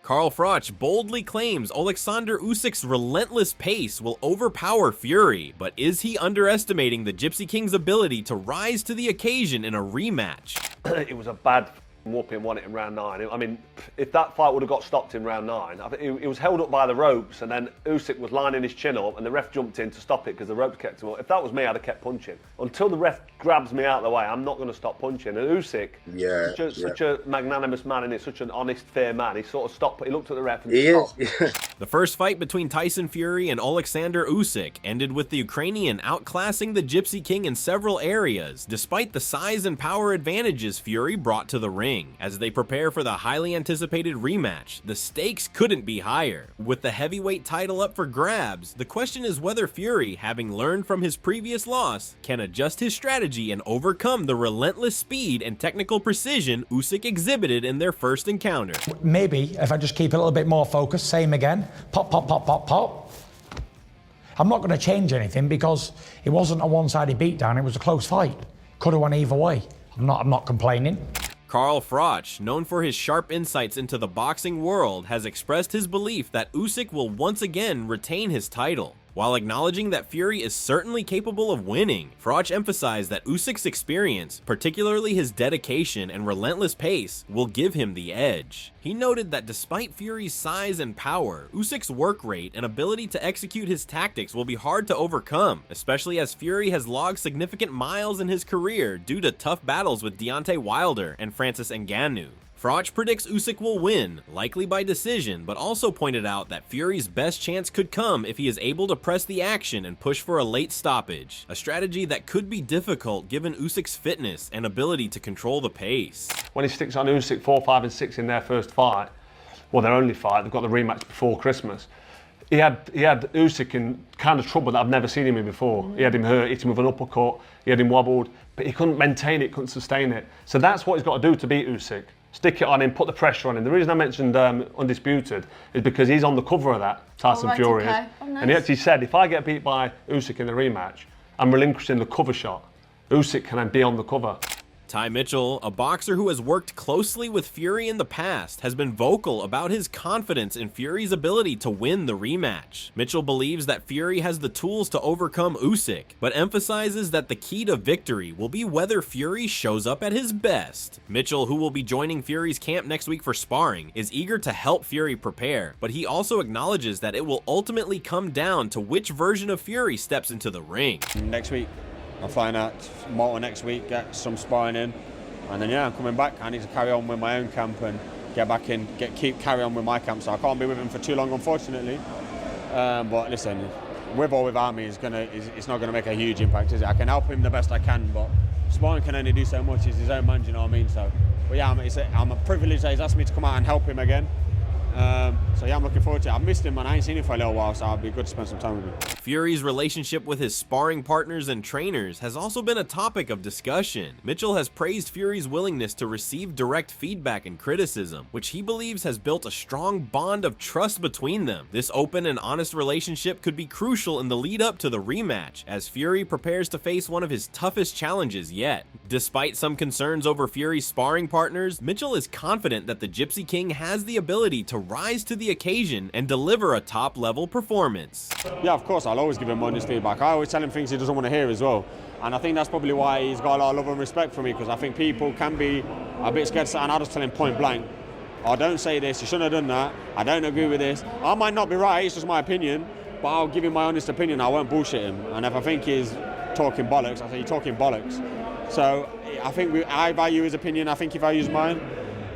Carl Froch boldly claims Oleksandr Usyk's relentless pace will overpower Fury, but is he underestimating the Gypsy King's ability to rise to the occasion in a rematch? It was a bad whooping, won it in round 9. I mean, if that fight would have got stopped in round 9, I think it was held up by the ropes, and then Usyk was lining his chin up, and the ref jumped in to stop it because the ropes kept him up. If that was me, I'd have kept punching. Until the ref grabs me out of the way, I'm not going to stop punching. And Usyk, such a magnanimous man, and he's such an honest, fair man. He sort of stopped, he looked at the ref and stopped. The first fight between Tyson Fury and Oleksandr Usyk ended with the Ukrainian outclassing the Gypsy King in several areas, despite the size and power advantages Fury brought to the ring. As they prepare for the highly anticipated rematch, the stakes couldn't be higher. With the heavyweight title up for grabs, the question is whether Fury, having learned from his previous loss, can adjust his strategy and overcome the relentless speed and technical precision Usyk exhibited in their first encounter. Maybe if I just keep a little bit more focused, same again, pop, pop, pop, pop, pop. I'm not going to change anything because it wasn't a one-sided beatdown, it was a close fight. Could have went either way. I'm not complaining. Carl Froch, known for his sharp insights into the boxing world, has expressed his belief that Usyk will once again retain his title. While acknowledging that Fury is certainly capable of winning, Froch emphasized that Usyk's experience, particularly his dedication and relentless pace, will give him the edge. He noted that despite Fury's size and power, Usyk's work rate and ability to execute his tactics will be hard to overcome, especially as Fury has logged significant miles in his career due to tough battles with Deontay Wilder and Francis Ngannou. Froch predicts Usyk will win, likely by decision, but also pointed out that Fury's best chance could come if he is able to press the action and push for a late stoppage, a strategy that could be difficult given Usyk's fitness and ability to control the pace. When he sticks on Usyk 4, 5 and 6 in their first fight, well, their only fight, they've got the rematch before Christmas, he had Usyk in kind of trouble that I've never seen him in before. He had him hurt, hit him with an uppercut, he had him wobbled, but he couldn't maintain it, couldn't sustain it. So that's what he's got to do to beat Usyk. Stick it on him, put the pressure on him. The reason I mentioned Undisputed is because he's on the cover of that, Tyson Fury. Okay. Oh, nice. And he actually said, if I get beat by Usyk in the rematch, I'm relinquishing the cover shot. Usyk can then be on the cover. Ty Mitchell, a boxer who has worked closely with Fury in the past, has been vocal about his confidence in Fury's ability to win the rematch. Mitchell believes that Fury has the tools to overcome Usyk, but emphasizes that the key to victory will be whether Fury shows up at his best. Mitchell, who will be joining Fury's camp next week for sparring, is eager to help Fury prepare, but he also acknowledges that it will ultimately come down to which version of Fury steps into the ring. Next week, I'm flying out to Malta next week, get some sparring in, and then I'm coming back. I need to carry on with my own camp and get back in, carry on with my camp. So I can't be with him for too long, unfortunately. But listen, with or without me, it's not going to make a huge impact, is it? I can help him the best I can, but sparring can only do so much. He's his own man, do you know what I mean? So, but yeah, I'm a privilege that he's asked me to come out and help him again. So yeah, I'm looking forward to it. I've missed him, man. I ain't seen him for a little while, so it'll be good to spend some time with him. Fury's relationship with his sparring partners and trainers has also been a topic of discussion. Mitchell has praised Fury's willingness to receive direct feedback and criticism, which he believes has built a strong bond of trust between them. This open and honest relationship could be crucial in the lead up to the rematch, as Fury prepares to face one of his toughest challenges yet. Despite some concerns over Fury's sparring partners, Mitchell is confident that the Gypsy King has the ability to rise to the occasion and deliver a top-level performance. Yeah, of course, I'll always give him honest feedback. I always tell him things he doesn't want to hear as well. And I think that's probably why he's got a lot of love and respect for me, because I think people can be a bit scared, and I'll just tell him point blank, I don't say this, you shouldn't have done that, I don't agree with this. I might not be right, it's just my opinion, but I'll give him my honest opinion, I won't bullshit him. And if I think he's talking bollocks, I say, you're talking bollocks. So I think I value his opinion, I think he values mine,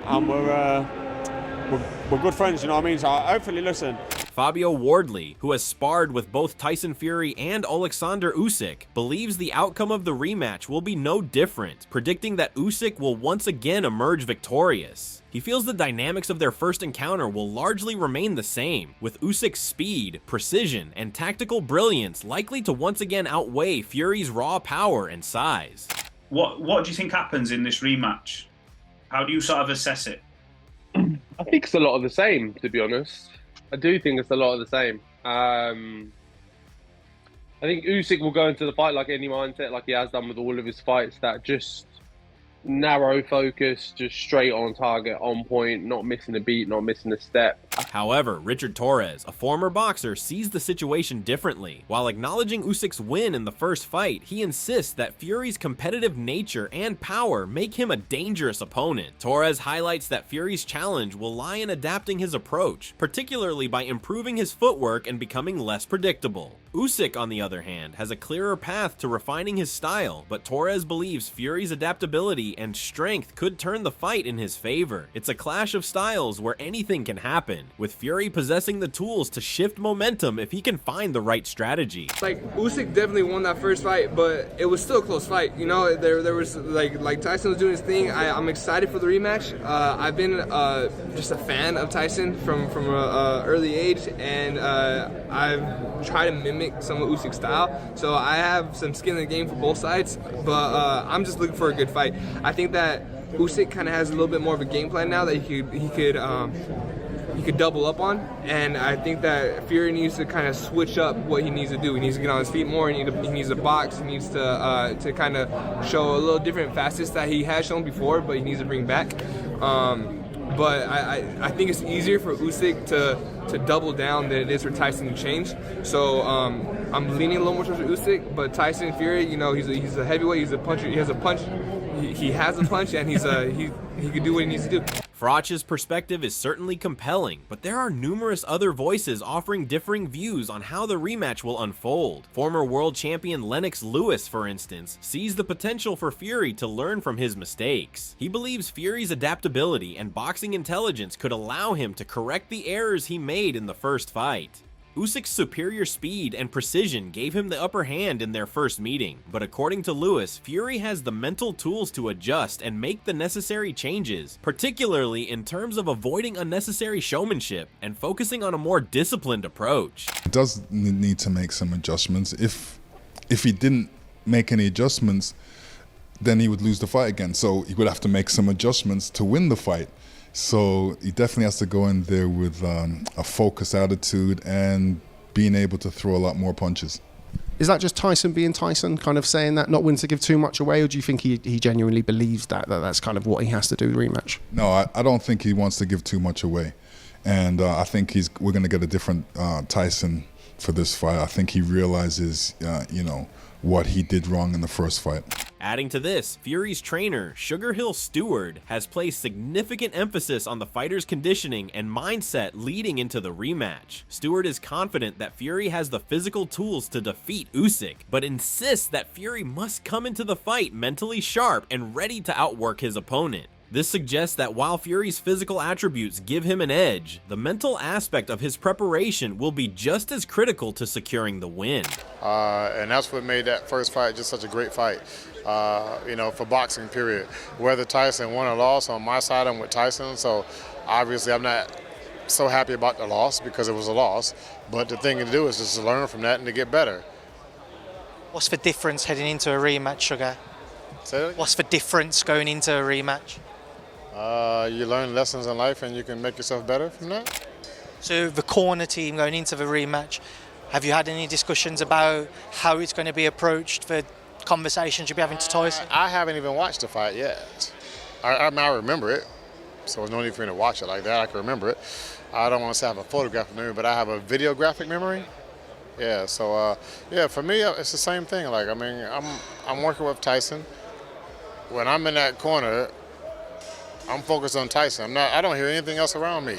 and we're good friends, you know what I mean? So hopefully, listen. Fabio Wardley, who has sparred with both Tyson Fury and Oleksandr Usyk, believes the outcome of the rematch will be no different, predicting that Usyk will once again emerge victorious. He feels the dynamics of their first encounter will largely remain the same, with Usyk's speed, precision, and tactical brilliance likely to once again outweigh Fury's raw power and size. What do you think happens in this rematch? How do you sort of assess it? I think it's a lot of the same, to be honest. I do think it's a lot of the same. I think Usyk will go into the fight like any mindset, like he has done with all of his fights, that just narrow focus, just straight on target, on point, not missing a beat, not missing a step. However, Richard Torres, a former boxer, sees the situation differently. While acknowledging Usyk's win in the first fight, he insists that Fury's competitive nature and power make him a dangerous opponent. Torres highlights that Fury's challenge will lie in adapting his approach, particularly by improving his footwork and becoming less predictable. Usyk, on the other hand, has a clearer path to refining his style, but Torres believes Fury's adaptability and strength could turn the fight in his favor. It's a clash of styles where anything can happen, with Fury possessing the tools to shift momentum if he can find the right strategy. Like, Usyk definitely won that first fight, but it was still a close fight. You know, there was like Tyson was doing his thing. I'm excited for the rematch. I've been just a fan of Tyson from an early age, and I've tried to mimic some of Usyk's style. So I have some skin in the game for both sides, but I'm just looking for a good fight. I think that Usyk kind of has a little bit more of a game plan now that he could double up on, and I think that Fury needs to kind of switch up what he needs to do. He needs to get on his feet more. He needs to box. He needs to kind of show a little different facets that he has shown before, but he needs to bring back. But I think it's easier for Usyk to double down than it is for Tyson to change. So I'm leaning a little more towards Usyk, but Tyson Fury, you know, he's a heavyweight. He's a puncher. He has a punch. He has a punch, and he can do what he needs to do. Froch's perspective is certainly compelling, but there are numerous other voices offering differing views on how the rematch will unfold. Former world champion Lennox Lewis, for instance, sees the potential for Fury to learn from his mistakes. He believes Fury's adaptability and boxing intelligence could allow him to correct the errors he made in the first fight. Usyk's superior speed and precision gave him the upper hand in their first meeting, but according to Lewis, Fury has the mental tools to adjust and make the necessary changes, particularly in terms of avoiding unnecessary showmanship and focusing on a more disciplined approach. He does need to make some adjustments. If he didn't make any adjustments, then he would lose the fight again. So he would have to make some adjustments to win the fight. So he definitely has to go in there with a focused attitude and being able to throw a lot more punches. Is that just Tyson being Tyson, kind of saying that, not willing to give too much away, or do you think he genuinely believes that's kind of what he has to do in the rematch? No, I don't think he wants to give too much away. And I think we're going to get a different Tyson for this fight. I think he realizes, what he did wrong in the first fight. Adding to this, Fury's trainer, Sugar Hill Stewart, has placed significant emphasis on the fighter's conditioning and mindset leading into the rematch. Stewart is confident that Fury has the physical tools to defeat Usyk, but insists that Fury must come into the fight mentally sharp and ready to outwork his opponent. This suggests that while Fury's physical attributes give him an edge, the mental aspect of his preparation will be just as critical to securing the win. And that's what made that first fight just such a great fight, for boxing, period. Whether Tyson won or lost, on my side, I'm with Tyson, so obviously I'm not so happy about the loss because it was a loss, but the thing to do is just to learn from that and to get better. What's the difference heading into a rematch, Sugar? What's the difference going into a rematch? You learn lessons in life and you can make yourself better from that. So the corner team going into the rematch, have you had any discussions about how it's going to be approached, the conversations you'll be having to Tyson? I haven't even watched the fight yet. I remember it, so there's no need for me to watch it like that. I can remember it. I don't want to say I have a photographic memory, but I have a videographic memory. Yeah, so for me, it's the same thing. Like, I mean, I'm working with Tyson. When I'm in that corner, I'm focused on Tyson. I don't hear anything else around me.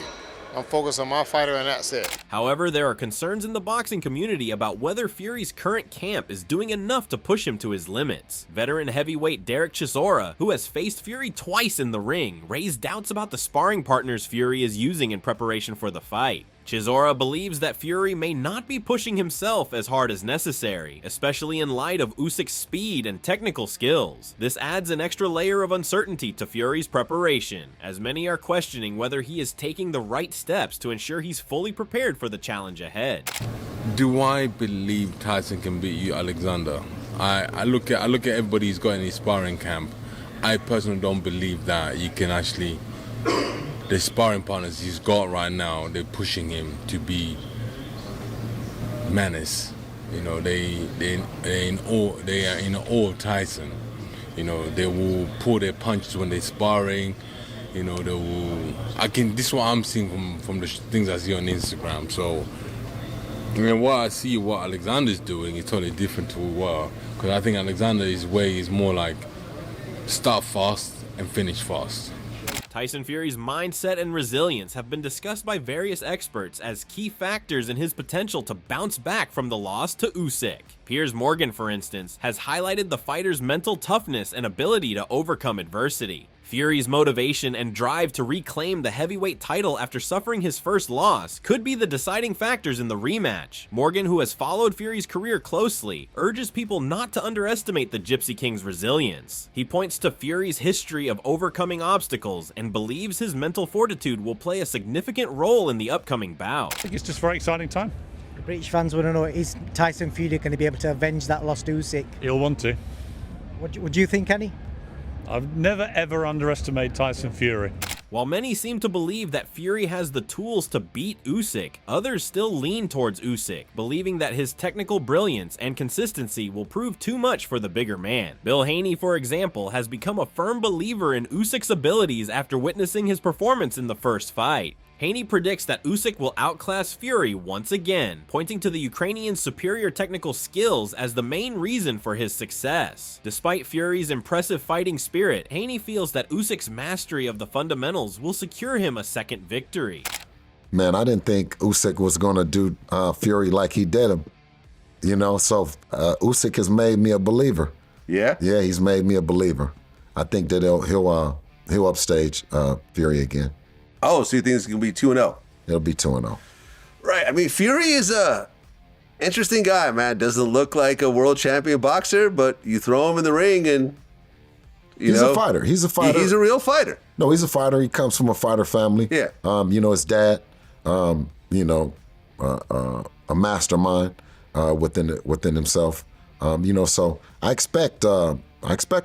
I'm focused on my fighter, and that's it. However, there are concerns in the boxing community about whether Fury's current camp is doing enough to push him to his limits. Veteran heavyweight Derek Chisora, who has faced Fury twice in the ring, raised doubts about the sparring partners Fury is using in preparation for the fight. Chisora believes that Fury may not be pushing himself as hard as necessary, especially in light of Usyk's speed and technical skills. This adds an extra layer of uncertainty to Fury's preparation, as many are questioning whether he is taking the right steps to ensure he's fully prepared for the challenge ahead. Do I believe Tyson can beat you, Oleksandr? I look at everybody he's got in his sparring camp. I personally don't believe that you can actually. The sparring partners he's got right now, they're pushing him to be menace. They are in awe of Tyson. You know, they will pull their punches when they're sparring. You know, they will. This is what I'm seeing from the things I see on Instagram. So, what I see, what Alexander's doing is totally different to what. Because I think Alexander's way is more like start fast and finish fast. Tyson Fury's mindset and resilience have been discussed by various experts as key factors in his potential to bounce back from the loss to Usyk. Piers Morgan, for instance, has highlighted the fighter's mental toughness and ability to overcome adversity. Fury's motivation and drive to reclaim the heavyweight title after suffering his first loss could be the deciding factors in the rematch. Morgan, who has followed Fury's career closely, urges people not to underestimate the Gypsy King's resilience. He points to Fury's history of overcoming obstacles and believes his mental fortitude will play a significant role in the upcoming bout. I think it's just a very exciting time. The British fans want to know, is Tyson Fury going to be able to avenge that loss to Usyk? He'll want to. What do you think, Haney? I've never ever underestimated Tyson Fury. While many seem to believe that Fury has the tools to beat Usyk, others still lean towards Usyk, believing that his technical brilliance and consistency will prove too much for the bigger man. Bill Haney, for example, has become a firm believer in Usyk's abilities after witnessing his performance in the first fight. Haney predicts that Usyk will outclass Fury once again, pointing to the Ukrainian's superior technical skills as the main reason for his success. Despite Fury's impressive fighting spirit, Haney feels that Usyk's mastery of the fundamentals will secure him a second victory. Man, I didn't think Usyk was going to do Fury like he did him. You know, so Usyk has made me a believer. Yeah? Yeah, he's made me a believer. I think that he'll upstage Fury again. Oh, so you think it's going to be 2-0? It'll be 2-0. Right. I mean, Fury is a interesting guy, man. Doesn't look like a world champion boxer, but you throw him in the ring and, He's a fighter. He's a fighter. He's a real fighter. No, he's a fighter. He comes from a fighter family. Yeah. You know, his dad, a mastermind within himself. You know, so I expect a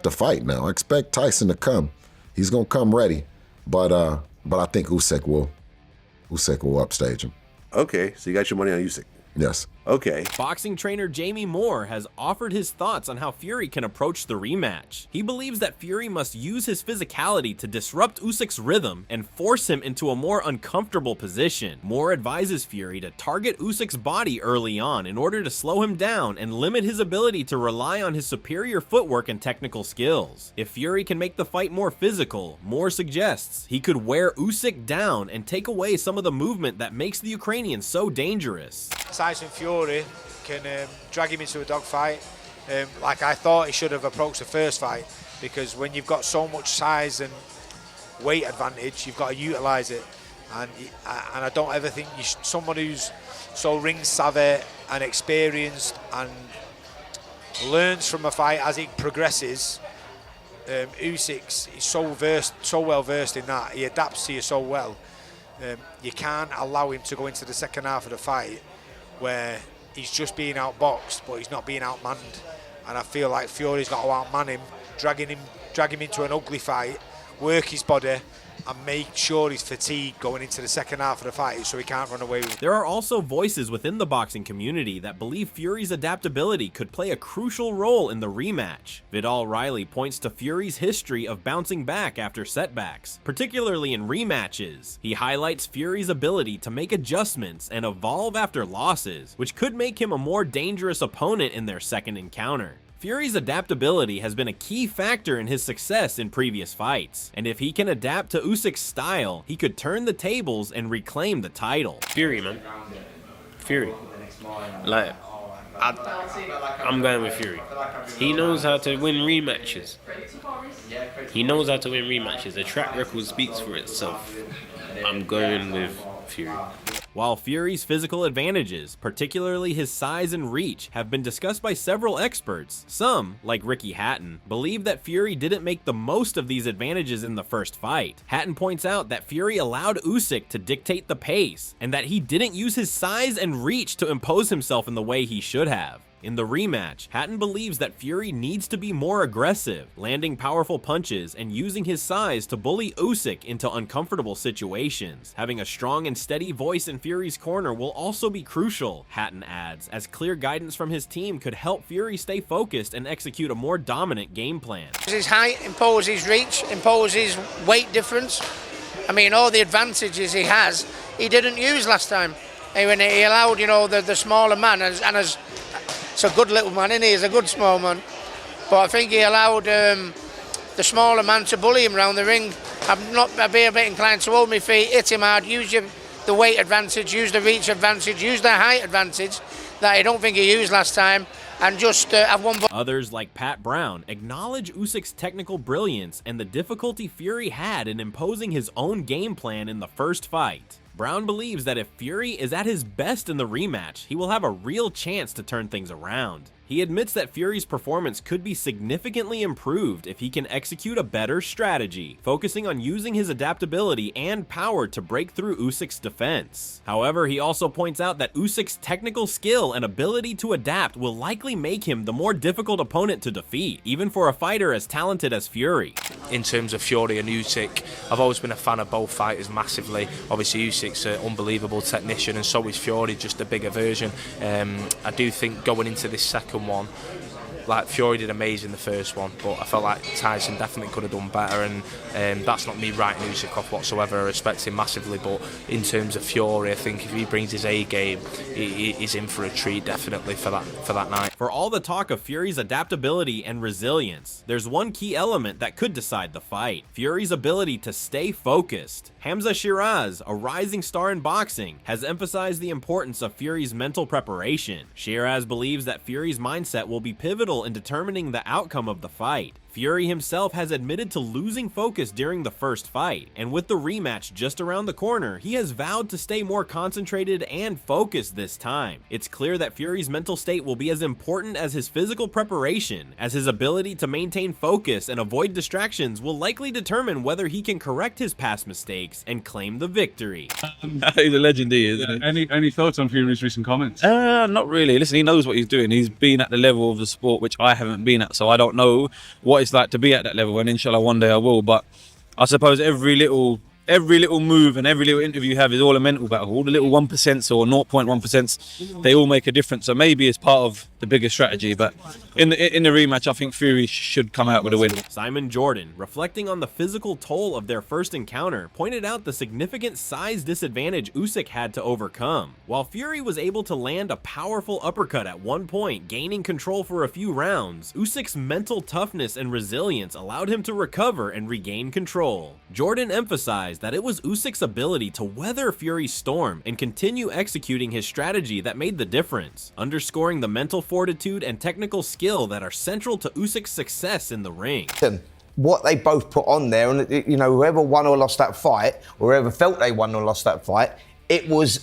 fight now. I expect Tyson to come. He's going to come ready, but I think Usyk will upstage him. Okay, so you got your money on Usyk. Yes. Okay. Boxing trainer Jamie Moore has offered his thoughts on how Fury can approach the rematch. He believes that Fury must use his physicality to disrupt Usyk's rhythm and force him into a more uncomfortable position. Moore advises Fury to target Usyk's body early on in order to slow him down and limit his ability to rely on his superior footwork and technical skills. If Fury can make the fight more physical, Moore suggests he could wear Usyk down and take away some of the movement that makes the Ukrainian so dangerous. Tyson Fury can drag him into a dogfight like I thought he should have approached the first fight, because when you've got so much size and weight advantage, you've got to utilise it, and I don't ever think someone who's so ring savvy and experienced and learns from a fight as it progresses. Usyk is so well versed in that. He adapts to you so well. You can't allow him to go into the second half of the fight where he's just being outboxed, but he's not being outmanned. And I feel like Fury's got to outman him, drag him into an ugly fight, work his body, and make sure he's fatigued going into the second half of the fight so he can't run away with it. There are also voices within the boxing community that believe Fury's adaptability could play a crucial role in the rematch. Vidal Riley points to Fury's history of bouncing back after setbacks, particularly in rematches. He highlights Fury's ability to make adjustments and evolve after losses, which could make him a more dangerous opponent in their second encounter. Fury's adaptability has been a key factor in his success in previous fights, and if he can adapt to Usyk's style, he could turn the tables and reclaim the title. Fury, man. Fury. Like, I'm going with Fury. He knows how to win rematches. The track record speaks for itself. I'm going with Fury. While Fury's physical advantages, particularly his size and reach, have been discussed by several experts, some, like Ricky Hatton, believe that Fury didn't make the most of these advantages in the first fight. Hatton points out that Fury allowed Usyk to dictate the pace, and that he didn't use his size and reach to impose himself in the way he should have. In the rematch, Hatton believes that Fury needs to be more aggressive, landing powerful punches and using his size to bully Usyk into uncomfortable situations. Having a strong and steady voice in Fury's corner will also be crucial, Hatton adds, as clear guidance from his team could help Fury stay focused and execute a more dominant game plan. His height imposes reach, imposes weight difference. I mean, all the advantages he has, he didn't use last time. When he allowed, the smaller man, it's a good little man, isn't he? He's a good small man. But I think he allowed the smaller man to bully him around the ring. I'd be a bit inclined to hold my feet, hit him hard, use the weight advantage, use the reach advantage, use the height advantage that I don't think he used last time, and just have one. Others, like Pat Brown, acknowledge Usyk's technical brilliance and the difficulty Fury had in imposing his own game plan in the first fight. Brown believes that if Fury is at his best in the rematch, he will have a real chance to turn things around. He admits that Fury's performance could be significantly improved if he can execute a better strategy, focusing on using his adaptability and power to break through Usyk's defense. However, he also points out that Usyk's technical skill and ability to adapt will likely make him the more difficult opponent to defeat, even for a fighter as talented as Fury. In terms of Fury and Usyk, I've always been a fan of both fighters massively. Obviously Usyk's an unbelievable technician, and so is Fury, just a bigger version. I do think going into this second one, like Fury did amazing the first one, but I felt like Tyson definitely could have done better, and that's not me writing Usyk off whatsoever. I respect him massively, but in terms of Fury, I think if he brings his A game, he's in for a treat definitely for that night. For all the talk of Fury's adaptability and resilience, there's one key element that could decide the fight: Fury's ability to stay focused. Hamza Shiraz, a rising star in boxing, has emphasized the importance of Fury's mental preparation. Shiraz believes that Fury's mindset will be pivotal in determining the outcome of the fight. Fury himself has admitted to losing focus during the first fight, and with the rematch just around the corner, he has vowed to stay more concentrated and focused this time. It's clear that Fury's mental state will be as important as his physical preparation, as his ability to maintain focus and avoid distractions will likely determine whether he can correct his past mistakes and claim the victory. He's a legend, isn't he? Any thoughts on Fury's recent comments? Not really. Listen, he knows what he's doing. He's been at the level of the sport which I haven't been at, so I don't know what it's like to be at that level, and inshallah one day I will. But I suppose every little move and every little interview you have is all a mental battle. All the little 1% or 0.1%, they all make a difference. So maybe it's part of the bigger strategy. But in the rematch, I think Fury should come out with a win. Simon Jordan, reflecting on the physical toll of their first encounter, pointed out the significant size disadvantage Usyk had to overcome. While Fury was able to land a powerful uppercut at one point, gaining control for a few rounds, Usyk's mental toughness and resilience allowed him to recover and regain control. Jordan emphasized that it was Usyk's ability to weather Fury's storm and continue executing his strategy that made the difference, underscoring the mental fortitude and technical skill that are central to Usyk's success in the ring. What they both put on there, and whoever won or lost that fight, or whoever felt they won or lost that fight, it was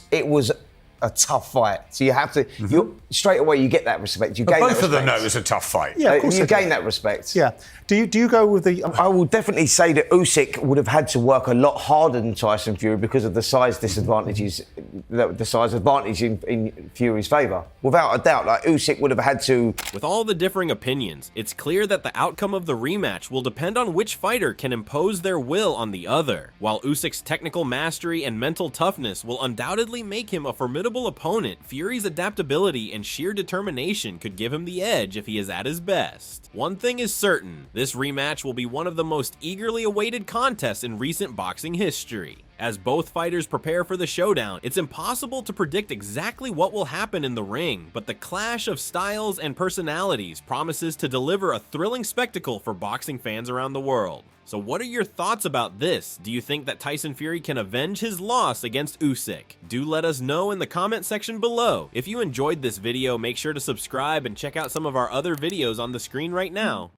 a tough fight. So you have to, straight away you get that respect. You gain both that of them respect. know it was a tough fight. Yeah, of course you gain that respect. Yeah. Do you go with the? I will definitely say that Usyk would have had to work a lot harder than Tyson Fury because of the size disadvantages, the size advantage in Fury's favour. Without a doubt, like Usyk would have had to. With all the differing opinions, it's clear that the outcome of the rematch will depend on which fighter can impose their will on the other. While Usyk's technical mastery and mental toughness will undoubtedly make him a formidable opponent, Fury's adaptability and sheer determination could give him the edge if he is at his best. One thing is certain, this rematch will be one of the most eagerly awaited contests in recent boxing history. As both fighters prepare for the showdown, it's impossible to predict exactly what will happen in the ring, but the clash of styles and personalities promises to deliver a thrilling spectacle for boxing fans around the world. So what are your thoughts about this? Do you think that Tyson Fury can avenge his loss against Usyk? Do let us know in the comment section below. If you enjoyed this video, make sure to subscribe and check out some of our other videos on the screen right now.